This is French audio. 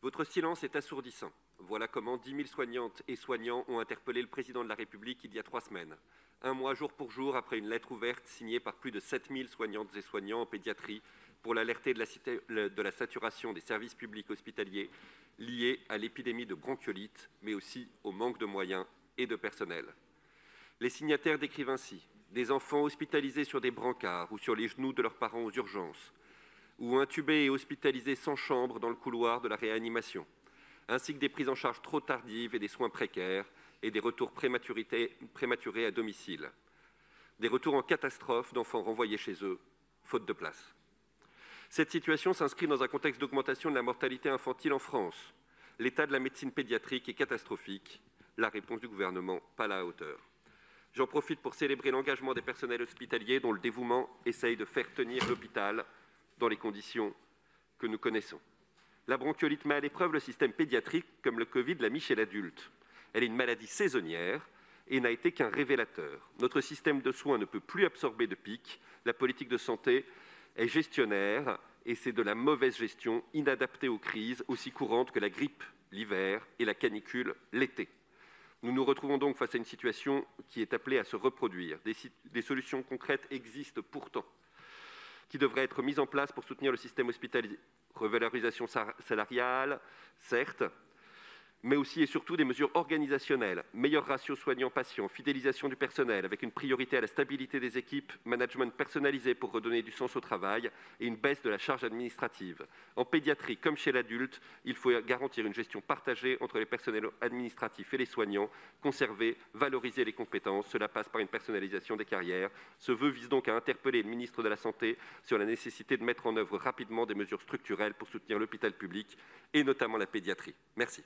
Votre silence est assourdissant. Voilà comment 10 000 soignantes et soignants ont interpellé le président de la République il y a 3 semaines. Un mois jour pour jour après une lettre ouverte signée par plus de 7 000 soignantes et soignants en pédiatrie pour l'alerter de la saturation des services publics hospitaliers liée à l'épidémie de bronchiolite, mais aussi au manque de moyens et de personnel. Les signataires décrivent ainsi des enfants hospitalisés sur des brancards ou sur les genoux de leurs parents aux urgences, ou intubés et hospitalisés sans chambre dans le couloir de la réanimation, ainsi que des prises en charge trop tardives et des soins précaires et des retours prématurés à domicile. Des retours en catastrophe d'enfants renvoyés chez eux, faute de place. Cette situation s'inscrit dans un contexte d'augmentation de la mortalité infantile en France. L'état de la médecine pédiatrique est catastrophique. La réponse du gouvernement, pas à la hauteur. J'en profite pour célébrer l'engagement des personnels hospitaliers dont le dévouement essaye de faire tenir l'hôpital dans les conditions que nous connaissons. La bronchiolite met à l'épreuve le système pédiatrique, comme le Covid l'a mis chez l'adulte. Elle est une maladie saisonnière et n'a été qu'un révélateur. Notre système de soins ne peut plus absorber de pics. La politique de santé est gestionnaire et c'est de la mauvaise gestion, inadaptée aux crises, aussi courantes que la grippe l'hiver et la canicule l'été. Nous nous retrouvons donc face à une situation qui est appelée à se reproduire. Des solutions concrètes existent pourtant, qui devraient être mises en place pour soutenir le système hospitalier. Revalorisation salariale, certes, mais aussi et surtout des mesures organisationnelles, meilleur ratio soignants-patients, fidélisation du personnel avec une priorité à la stabilité des équipes, management personnalisé pour redonner du sens au travail et une baisse de la charge administrative. En pédiatrie, comme chez l'adulte, il faut garantir une gestion partagée entre les personnels administratifs et les soignants, conserver, valoriser les compétences. Cela passe par une personnalisation des carrières. Ce vœu vise donc à interpeller le ministre de la Santé sur la nécessité de mettre en œuvre rapidement des mesures structurelles pour soutenir l'hôpital public et notamment la pédiatrie. Merci.